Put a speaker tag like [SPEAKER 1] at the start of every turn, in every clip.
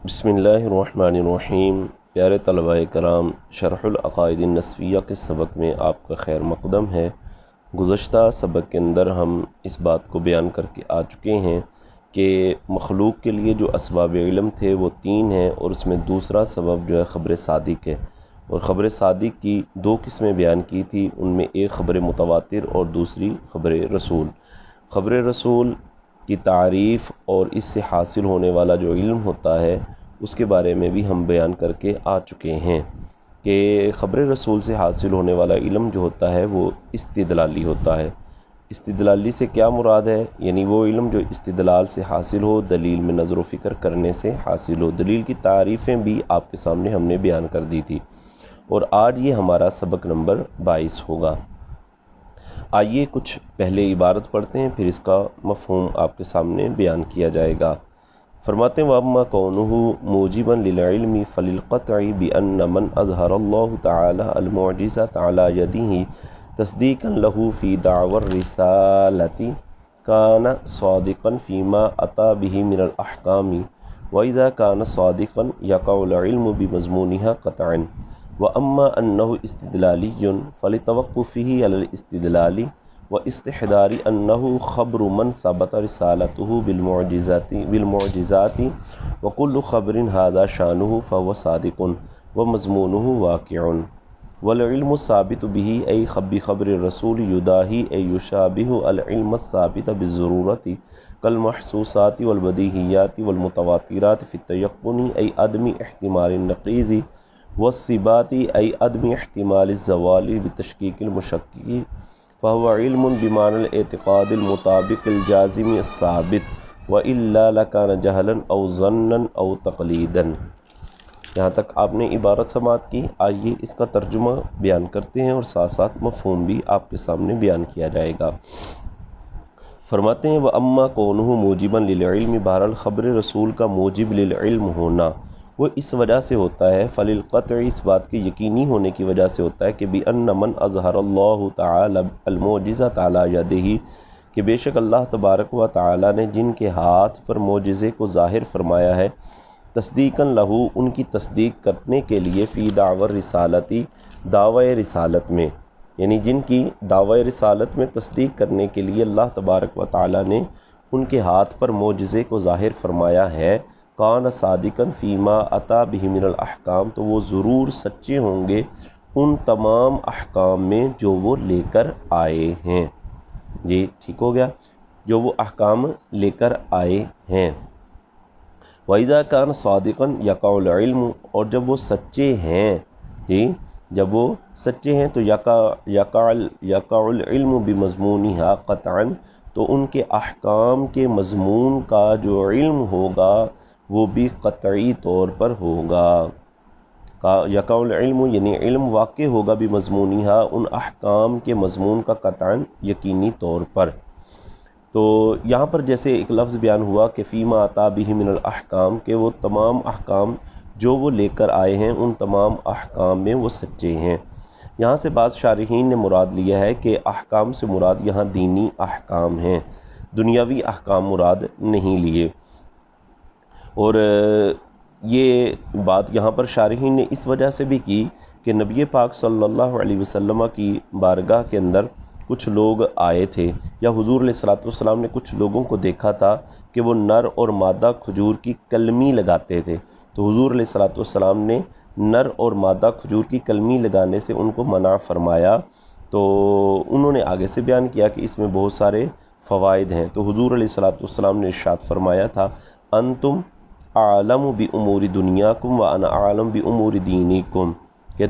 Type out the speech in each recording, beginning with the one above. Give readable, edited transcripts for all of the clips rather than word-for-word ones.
[SPEAKER 1] بسم اللہ الرحمن الرحیم۔ پیارے طلباء کرام، شرح العقائد النسویہ کے سبق میں آپ کا خیر مقدم ہے۔ گزشتہ سبق کے اندر ہم اس بات کو بیان کر کے آ چکے ہیں کہ مخلوق کے لیے جو اسباب علم تھے وہ 3 ہیں، اور اس میں دوسرا سبب جو ہے خبر صادق ہے، اور خبر صادق کی 2 قسمیں بیان کی تھی، ان میں ایک خبر متواتر اور دوسری خبر رسول۔ خبر رسول کی تعریف اور اس سے حاصل ہونے والا جو علم ہوتا ہے اس کے بارے میں بھی ہم بیان کر کے آ چکے ہیں کہ خبر رسول سے حاصل ہونے والا علم جو ہوتا ہے وہ استدلالی ہوتا ہے۔ استدلالی سے کیا مراد ہے؟ یعنی وہ علم جو استدلال سے حاصل ہو، دلیل میں نظر و فکر کرنے سے حاصل ہو۔ دلیل کی تعریفیں بھی آپ کے سامنے ہم نے بیان کر دی تھی، اور آج یہ ہمارا سبق نمبر 22 ہوگا۔ آئیے کچھ پہلے عبارت پڑھتے ہیں، پھر اس کا مفہوم آپ کے سامنے بیان کیا جائے گا۔ فرماتے ہیں وَأَمَّا كَوْنُهُ مُوجِبًا لِلْعِلْمِ فَلِلْقَطْعِ بِأَنَّ مَنْ أَظْهَرَ اللَّهُ تَعَالَى الْمُعْجِزَةَ عَلَى يَدِهِ تَصْدِيقًا لَهُ فِي دَعْوَى الرِّسَالَةِ كَانَ صَادِقًا فِيمَا أَتَى بِهِ مِنَ الْأَحْكَامِ وَإِذَا كَانَ صَادِقًا يَقَعُ الْعِلْمُ بِمَضْمُونِهَا قَطْعًا وَأَمَّا أَنَّهُ اسْتِدْلَالِيٌّ فَلِتَوَقُّفِهِ عَلَى الْاِسْتِدْلَالِ وَاِسْتِحْضَارِ أَنَّهُ خَبْرُ مَنْ ثَبَتَ رِسَالَتُهُ بِالْمُعْجِزَاتِ وَكُلُّ خَبْرٍ هَذَا شَأْنُهُ فَهُوَ صَادِقٌ وَمَضْمُونُهُ وَاقِعٌ وَالْعِلْمُ الثَّابِتُ بِهِ أَيْ بِخَبْرِ الرَّسُولِ يُضَاهِي أَيْ يُشَابِهُ الْعِلْمَ الثَّابِتَ بِالضَّرُورَةِ كَالْمَحْسُوسَاتِ وَالْبَدِيهِيَّاتِ وَالْمُتَوَاتِرَاتِ فِي التَّيَقُّنِ أَيْ عَدْمِ احتمال النَّقِيضِ والثبات أي عدم احتمال الزوال بتشكيك المشكك فهو علم بمعنى الاعتقاد المطابق الجازم الثابت وإلا لكان جهلا أو ظنا أو تقليدا۔ یہاں تک آپ نے عبارت سماعت کی۔ آئیے اس کا ترجمہ بیان کرتے ہیں اور ساتھ ساتھ مفہوم بھی آپ کے سامنے بیان کیا جائے گا۔ فرماتے ہیں وَأَمَّا كَوْنُهُ مُوجِبًا لِلْعِلْمِ، بہرحال خبر رسول کا موجب للعلم ہونا وہ اس وجہ سے ہوتا ہے، فَلِلْقَطْعِ اس بات کے یقینی ہونے کی وجہ سے ہوتا ہے کہ بِأَنَّ مَنْ أَظْهَرَ اللَّهُ تَعَالَى الْمُعْجِزَةَ عَلَى يَدِهِ کہ بے شک اللہ تبارک و تعالی نے جن کے ہاتھ پر معجزے کو ظاہر فرمایا ہے، تصدیقاً لہو ان کی تصدیق کرنے کے لیے، فی دعوی رسالتی دعوی رسالت میں، یعنی جن کی دعوی رسالت میں تصدیق کرنے کے لیے اللہ تبارک و تعالی نے ان کے ہاتھ پر معجزے کو ظاہر فرمایا ہے، کان صادقاً فیما اتا بہ من الاحکام تو وہ ضرور سچے ہوں گے ان تمام احکام میں جو وہ لے کر آئے ہیں۔ یہ ٹھیک ہو گیا، جو وہ احکام لے کر آئے ہیں۔ وَإِذَا كَانَ صَادِقًا يَقَعُ الْعِلْمُ اور جب وہ سچے ہیں، جب وہ سچے ہیں تو یقع العلم بمضمونها قطعا تو ان کے احکام کے مضمون کا جو علم ہوگا وہ بھی قطعی طور پر ہوگا۔ یقع العلم یعنی علم واقع ہوگا بمضمونها ان احکام کے مضمون کا قطعا یقینی طور پر۔ تو یہاں پر جیسے ایک لفظ بیان ہوا کہ فیما اتا بہ من الاحکام، کہ وہ تمام احکام جو وہ لے کر آئے ہیں ان تمام احکام میں وہ سچے ہیں۔ یہاں سے بعض شارحین نے مراد لیا ہے کہ احکام سے مراد یہاں دینی احکام ہیں، دنیاوی احکام مراد نہیں لیے۔ اور یہ بات یہاں پر شارحین نے اس وجہ سے بھی کی کہ نبی پاک صلی اللہ علیہ وسلم کی بارگاہ کے اندر کچھ لوگ آئے تھے، یا حضور علیہ الصلوۃ والسلام نے کچھ لوگوں کو دیکھا تھا کہ وہ نر اور مادہ کھجور کی کلمی لگاتے تھے، تو حضور علیہ الصلوۃ والسلام نے نر اور مادہ کھجور کی کلمی لگانے سے ان کو منع فرمایا۔ تو انہوں نے آگے سے بیان کیا کہ اس میں بہت سارے فوائد ہیں، تو حضور علیہ الصلوۃ والسلام نے ارشاد فرمایا تھا انتم اعلم بامور دنیاکم وانا اعلم بامور دینکم، کہ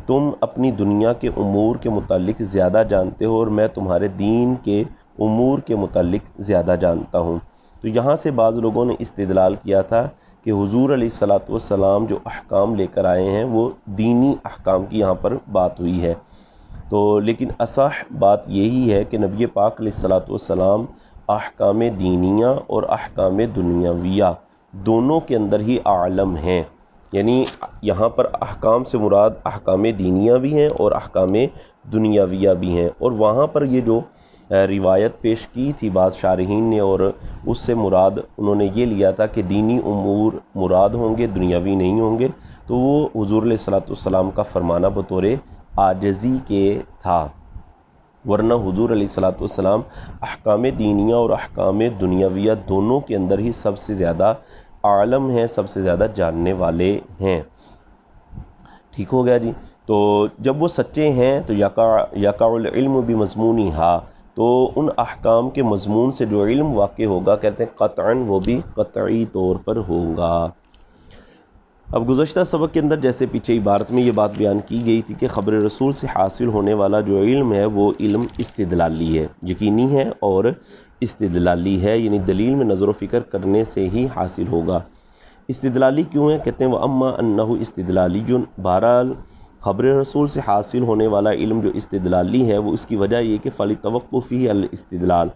[SPEAKER 1] تم اپنی دنیا کے امور کے متعلق زیادہ جانتے ہو اور میں تمہارے دین کے امور کے متعلق زیادہ جانتا ہوں۔ تو یہاں سے بعض لوگوں نے استدلال کیا تھا کہ حضور علیہ الصلوۃ والسلام جو احکام لے کر آئے ہیں وہ دینی احکام کی یہاں پر بات ہوئی ہے۔ تو لیکن اصح بات یہی ہے کہ نبی پاک علیہ الصلوۃ والسلام احکام دینیہ اور احکام دنیاویہ دونوں کے اندر ہی عالم ہیں، یعنی یہاں پر احکام سے مراد احکام دینیہ بھی ہیں اور احکام دنیاویہ بھی ہیں، اور وہاں پر یہ جو روایت پیش کی تھی بعض شارحین نے، اور اس سے مراد انہوں نے یہ لیا تھا کہ دینی امور مراد ہوں گے، دنیاوی نہیں ہوں گے، تو وہ حضور علیہ الصلوۃ والسلام کا فرمانا بطور عاجزی کے تھا، ورنہ حضور علیہ الصلوۃ والسلام احکام دینیہ اور احکام دنیاویہ دونوں کے اندر ہی سب سے زیادہ عالم ہیں، سب سے زیادہ جاننے والے ہیں۔ ٹھیک ہو گیا جی۔ تو جب وہ سچے ہیں تو یقع العلم بمضمونہا، تو ان احکام کے مضمون سے جو علم واقع ہوگا، کہتے ہیں قطعاً وہ بھی قطعی طور پر ہوگا۔ اب گزشتہ سبق کے اندر جیسے پیچھے عبارت میں یہ بات بیان کی گئی تھی کہ خبر رسول سے حاصل ہونے والا جو علم ہے وہ علم استدلالی ہے، یقینی ہے اور استدلالی ہے، یعنی دلیل میں نظر و فکر کرنے سے ہی حاصل ہوگا۔ استدلالی کیوں ہے؟ کہتے ہیں وَأَمَّا أَنَّهُ اسْتِدْلَالِيٌّ، بہرحال خبر رسول سے حاصل ہونے والا علم جو استدلالی ہے وہ اس کی وجہ یہ کہ فَلِتَوَقُّفِ فِيهِ الاستدلال،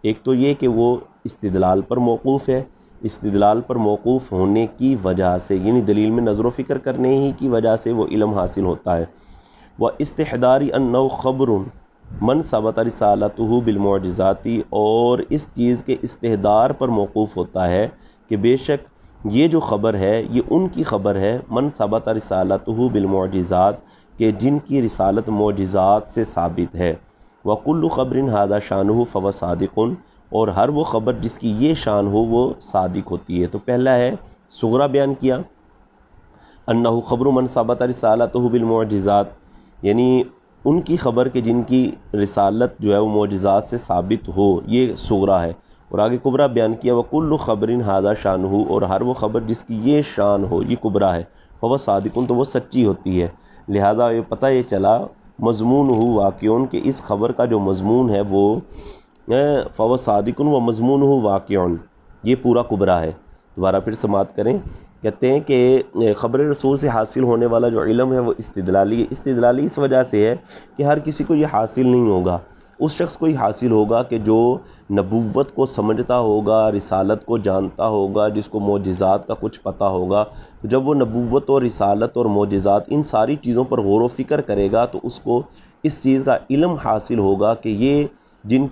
[SPEAKER 1] ایک تو یہ کہ وہ استدلال پر موقوف ہے، استدلال پر موقوف ہونے کی وجہ سے، یعنی دلیل میں نظر و فکر کرنے ہی کی وجہ سے وہ علم حاصل ہوتا ہے۔ وَإِسْتِحْضَارِ أَنَّهُ خَبْرٌ مَنْ ثَبَتَ رِسَالَتُهُ بِالْمُعْجِزَاتِ، اور اس چیز کے استحضار پر موقوف ہوتا ہے کہ بے شک یہ جو خبر ہے یہ ان کی خبر ہے، من ثبت رسالتہ بالمعجزات، کہ جن کی رسالت معجزات سے ثابت ہے۔ وَكُلُّ خَبْرٍ هَذَا شَأْنُهُ فَهُوَ صَادِقٌ، اور ہر وہ خبر جس کی یہ شان ہو وہ صادق ہوتی ہے۔ تو پہلا ہے صغرا بیان کیا، انہ خبر من ثبت رسالتہ بالمعجزات، یعنی ان کی خبر کہ جن کی رسالت جو ہے وہ معجزات سے ثابت ہو، یہ صغرا ہے۔ اور آگے کبرا بیان کیا، وَكُلُّ خَبْرٍ هَذَا شَأْنُهُ، اور ہر وہ خبر جس کی یہ شان ہو، یہ کبرا ہے، فَهُوَ صَادِقٌ، تو وہ سچی ہوتی ہے۔ لہذا یہ پتہ یہ چلا مضمون ہو واقعون، کہ اس خبر کا جو مضمون ہے وہ فَهُوَ صَادِقٌ وَمَضْمُونُهُ وَاقِعٌ، یہ پورا کبرا ہے۔ دوبارہ پھر سماعت کریں، کہتے ہیں کہ خبر رسول سے حاصل ہونے والا جو علم ہے وہ استدلالی ہے۔ استدلالی اس وجہ سے ہے کہ ہر کسی کو یہ حاصل نہیں ہوگا، اس شخص کو یہ حاصل ہوگا کہ جو نبوت کو سمجھتا ہوگا، رسالت کو جانتا ہوگا، جس کو معجزات کا کچھ پتہ ہوگا۔ جب وہ نبوت اور رسالت اور معجزات ان ساری چیزوں پر غور و فکر کرے گا تو اس کو اس چیز کا علم حاصل ہوگا کہ جن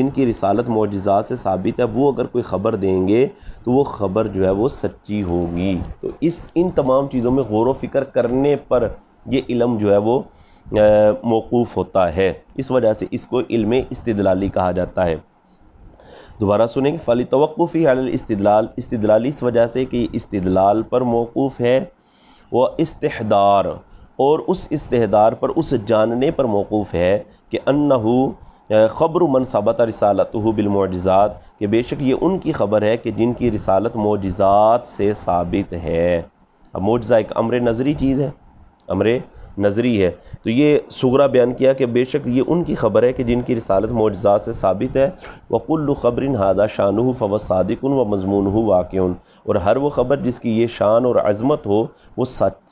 [SPEAKER 1] کی رسالت معجزات سے ثابت ہے، وہ اگر کوئی خبر دیں گے تو وہ خبر جو ہے وہ سچی ہوگی۔ تو ان تمام چیزوں میں غور و فکر کرنے پر یہ علم جو ہے وہ موقوف ہوتا ہے، اس وجہ سے اس کو علم استدلالی کہا جاتا ہے۔ دوبارہ سنیں کہ فَلِتَوَقُّفِ عَلَى الْاِسْتِدْلَالِ، استدلالی اس وجہ سے کہ استدلال پر موقوف ہے، وہ استحضار، اور اس استحضار پر، اس جاننے پر موقوف ہے کہ انہ خبر من ثبت رسالتہ بالمعجزات، کہ بے شک یہ ان کی خبر ہے کہ جن کی رسالت معجزات سے ثابت ہے۔ اب معجزہ ایک امر نظری چیز ہے، امر نظری ہے، تو یہ صغرا بیان کیا کہ بے شک یہ ان کی خبر ہے کہ جن کی رسالت معجزات سے ثابت ہے۔ وَكُلُّ خَبْرٍ هَذَا شَأْنُهُ فَهُوَ صَادِقٌ وَمَضْمُونُهُ وَاقِعٌ، اور ہر وہ خبر جس کی یہ شان اور عظمت ہو وہ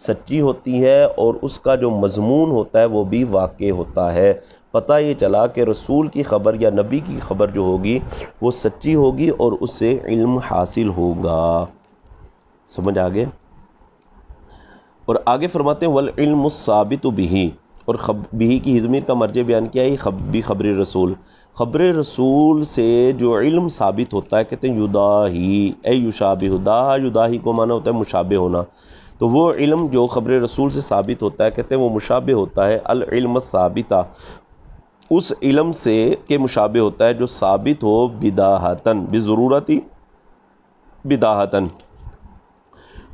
[SPEAKER 1] سچی ہوتی ہے، اور اس کا جو مضمون ہوتا ہے وہ بھی واقع ہوتا ہے۔ پتہ یہ چلا کہ رسول کی خبر یا نبی کی خبر جو ہوگی وہ سچی ہوگی اور اس سے علم حاصل ہوگا۔ سمجھ آگے؟ اور آگے فرماتے ہیں والعلم الثابت به، اور به کی ضمیر کا مرجع بیان کیا ہے خبر رسول، خبر رسول سے جو علم ثابت ہوتا ہے، کہتے ہیں یداہی اے یشابہ، داہا یداہی کو معنی ہوتا ہے مشابہ ہونا، تو وہ علم جو خبر رسول سے ثابت ہوتا ہے کہتے ہیں وہ مشابہ ہوتا ہے العلم الثابتہ، اس علم سے کہ مشابہ ہوتا ہے جو ثابت ہو بداہتن، بضرورتی بداہتن،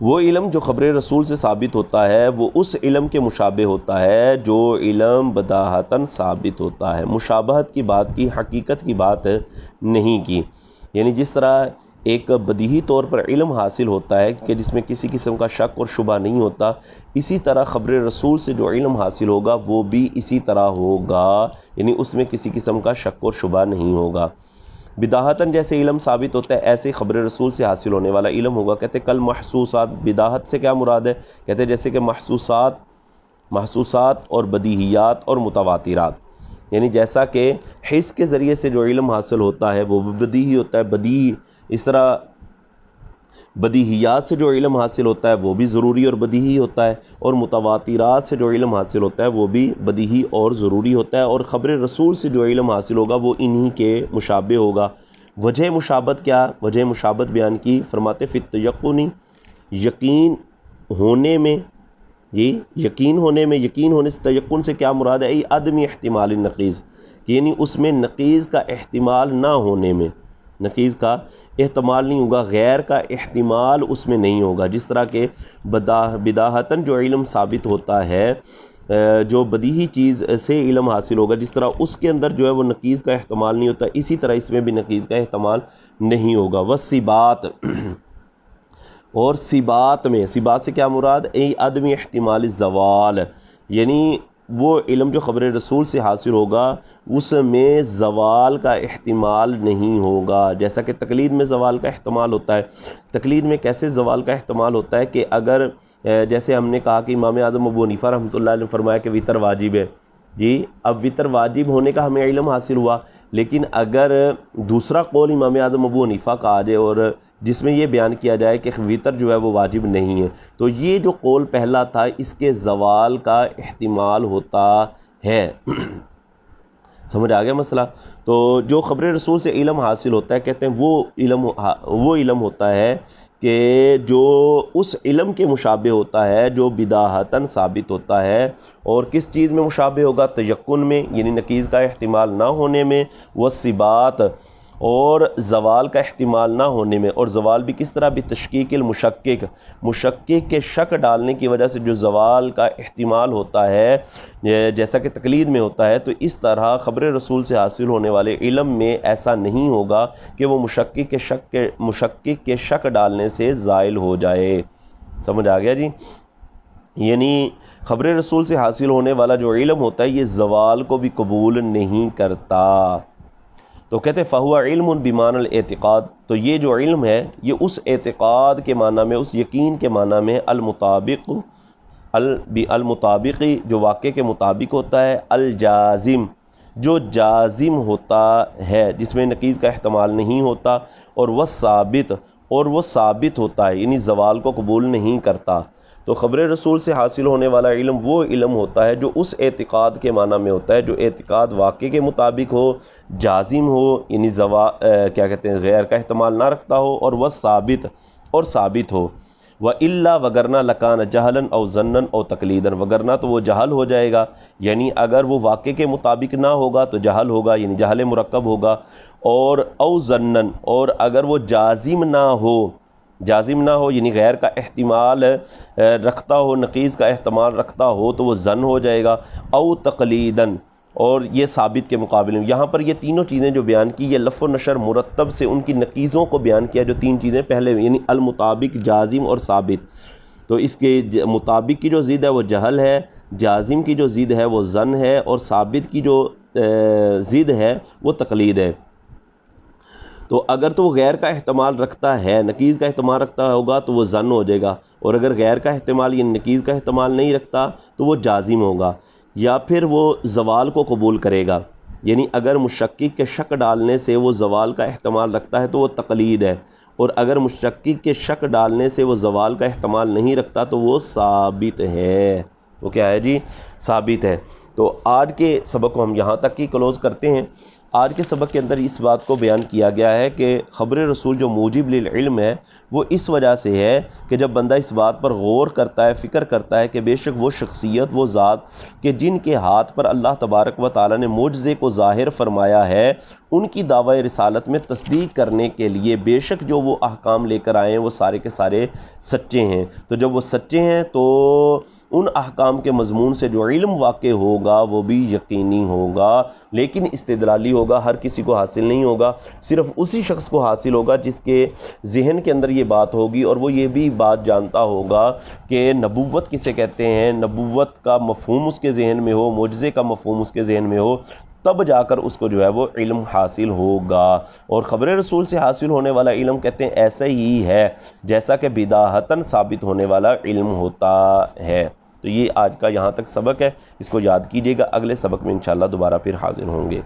[SPEAKER 1] وہ علم جو خبر رسول سے ثابت ہوتا ہے وہ اس علم کے مشابہ ہوتا ہے جو علم بداہتاً ثابت ہوتا ہے، مشابہت کی بات کی، حقیقت کی بات نہیں کی۔ یعنی جس طرح ایک بدیہی طور پر علم حاصل ہوتا ہے کہ جس میں کسی قسم کا شک اور شبہ نہیں ہوتا، اسی طرح خبر رسول سے جو علم حاصل ہوگا وہ بھی اسی طرح ہوگا، یعنی اس میں کسی قسم کا شک اور شبہ نہیں ہوگا۔ بداہتاً جیسے علم ثابت ہوتا ہے ایسے خبر رسول سے حاصل ہونے والا علم ہوگا۔ کہتے ہیں کل محسوسات، بداہت سے کیا مراد ہے؟ کہتے ہیں جیسے کہ محسوسات اور بدیہیات اور متواترات، یعنی جیسا کہ حس کے ذریعے سے جو علم حاصل ہوتا ہے وہ بدیہی ہوتا ہے، بدیہی، اس طرح بدیہیات سے جو علم حاصل ہوتا ہے وہ بھی ضروری اور بدیہی ہوتا ہے، اور متواترات سے جو علم حاصل ہوتا ہے وہ بھی بدیہی اور ضروری ہوتا ہے، اور خبر رسول سے جو علم حاصل ہوگا وہ انہی کے مشابہ ہوگا۔ وجہ مشابہت کیا؟ وجہ مشابہت بیان کی، فرماتے فی التیقن، یقین ہونے میں، یہ یقین ہونے میں، یقین ہونے سے تیقن سے کیا مراد ہے؟ عدم احتمال النقیض، یعنی اس میں نقیض کا احتمال نہ ہونے میں، نقیض کا احتمال نہیں ہوگا، غیر کا احتمال اس میں نہیں ہوگا۔ جس طرح کہ بداہتاً جو علم ثابت ہوتا ہے، جو بدیہی چیز سے علم حاصل ہوگا، جس طرح اس کے اندر جو ہے وہ نقیض کا احتمال نہیں ہوتا، اسی طرح اس میں بھی نقیض کا احتمال نہیں ہوگا۔ والصبات، اور صبات میں، صبات سے کیا مراد؟ عدم احتمال الزوال، یعنی وہ علم جو خبر رسول سے حاصل ہوگا اس میں زوال کا احتمال نہیں ہوگا، جیسا کہ تقلید میں زوال کا احتمال ہوتا ہے۔ تقلید میں کیسے زوال کا احتمال ہوتا ہے کہ اگر جیسے ہم نے کہا کہ امام اعظم ابو حنیفہ رحمۃ اللہ علیہ نے فرمایا کہ وطر واجب ہے، جی اب وطر واجب ہونے کا ہمیں علم حاصل ہوا، لیکن اگر دوسرا قول امام اعظم ابو حنیفہ کا آ جائے اور جس میں یہ بیان کیا جائے کہ وطر جو ہے وہ واجب نہیں ہے، تو یہ جو قول پہلا تھا اس کے زوال کا احتمال ہوتا ہے۔ سمجھ آ گیا مسئلہ؟ تو جو خبر رسول سے علم حاصل ہوتا ہے، کہتے ہیں وہ علم ہوتا ہے کہ جو اس علم کے مشابہ ہوتا ہے جو بداہتاً ثابت ہوتا ہے، اور کس چیز میں مشابہ ہوگا؟ تیقن میں، یعنی نقیض کا احتمال نہ ہونے میں، والصبات، اور زوال کا احتمال نہ ہونے میں، اور زوال بھی کس طرح؟ بتشکیک المشکک، مشکک کے شک ڈالنے کی وجہ سے جو زوال کا احتمال ہوتا ہے جیسا کہ تقلید میں ہوتا ہے، تو اس طرح خبر رسول سے حاصل ہونے والے علم میں ایسا نہیں ہوگا کہ وہ مشکک کے شک ڈالنے سے زائل ہو جائے۔ سمجھ آ گیا جی؟ یعنی خبر رسول سے حاصل ہونے والا جو علم ہوتا ہے یہ زوال کو بھی قبول نہیں کرتا۔ تو کہتے فہو علم بمعنی الاعتقاد، تو یہ جو علم ہے یہ اس اعتقاد کے معنی میں، اس یقین کے معنی میں، المطابقی جو واقع کے مطابق ہوتا ہے، الجازم جو جازم ہوتا ہے، جس میں نقیض کا احتمال نہیں ہوتا، اور وہ ثابت، اور وہ ثابت ہوتا ہے، یعنی زوال کو قبول نہیں کرتا۔ تو خبر رسول سے حاصل ہونے والا علم وہ علم ہوتا ہے جو اس اعتقاد کے معنی میں ہوتا ہے، جو اعتقاد واقع کے مطابق ہو، جازم ہو، یعنی کیا کہتے ہیں غیر کا احتمال نہ رکھتا ہو، اور وہ ثابت اور ثابت ہو۔ وَإِلَّا وگرنہ لَكَانَ جَهْلًا أَوْ ظَنًّا أَوْ تَقْلِيدًا، وگرنہ تو وہ جہل ہو جائے گا، یعنی اگر وہ واقع کے مطابق نہ ہوگا تو جہل ہوگا، یعنی جہل مرکب ہوگا، اور او ظنًا، اور اگر وہ جازم نہ ہو، جازم نہ ہو یعنی غیر کا احتمال رکھتا ہو، نقیض کا احتمال رکھتا ہو، تو وہ ظن ہو جائے گا، او تقلیداً، اور یہ ثابت کے مقابلے میں۔ یہاں پر یہ تینوں چیزیں جو بیان کی، یہ لف و نشر مرتب سے ان کی نقیضوں کو بیان کیا، جو تین چیزیں پہلے، یعنی المطابق، جازم اور ثابت۔ تو اس کے مطابق کی جو ضد ہے وہ جہل ہے، جازم کی جو ضد ہے وہ ظن ہے، اور ثابت کی جو ضد ہے وہ تقلید ہے۔ تو اگر تو وہ غیر کا احتمال رکھتا ہے، نقیض کا احتمال رکھتا ہوگا تو وہ ظن ہو جائے گا، اور اگر غیر کا احتمال یعنی نقیض کا احتمال نہیں رکھتا تو وہ جازم ہوگا، یا پھر وہ زوال کو قبول کرے گا، یعنی اگر مشکک کے شک ڈالنے سے وہ زوال کا احتمال رکھتا ہے تو وہ تقلید ہے، اور اگر مشکک کے شک ڈالنے سے وہ زوال کا احتمال نہیں رکھتا تو وہ ثابت ہے۔ وہ کیا ہے جی؟ ثابت ہے۔ تو آج کے سبق کو ہم یہاں تک ہی کلوز کرتے ہیں۔ آج کے سبق کے اندر اس بات کو بیان کیا گیا ہے کہ خبر رسول جو موجب للعلم ہے وہ اس وجہ سے ہے کہ جب بندہ اس بات پر غور کرتا ہے، فکر کرتا ہے کہ بے شک وہ شخصیت، وہ ذات کہ جن کے ہاتھ پر اللہ تبارک و تعالی نے معجزے کو ظاہر فرمایا ہے، ان کی دعوی رسالت میں تصدیق کرنے کے لیے بے شک جو وہ احکام لے کر آئے ہیں وہ سارے کے سارے سچے ہیں۔ تو جب وہ سچے ہیں تو ان احکام کے مضمون سے جو علم واقع ہوگا وہ بھی یقینی ہوگا، لیکن استدلالی ہوگا، ہر کسی کو حاصل نہیں ہوگا، صرف اسی شخص کو حاصل ہوگا جس کے ذہن کے اندر یہ بات ہوگی، اور وہ یہ بھی بات جانتا ہوگا کہ نبوت کسے کہتے ہیں، نبوت کا مفہوم اس کے ذہن میں ہو، معجزے کا مفہوم اس کے ذہن میں ہو، تب جا کر اس کو جو ہے وہ علم حاصل ہوگا۔ اور خبر رسول سے حاصل ہونے والا علم کہتے ہیں ایسا ہی ہے جیسا کہ بداہتاً ثابت ہونے والا علم ہوتا ہے۔ تو یہ آج کا یہاں تک سبق ہے، اس کو یاد کیجیے گا، اگلے سبق میں انشاءاللہ دوبارہ پھر حاضر ہوں گے۔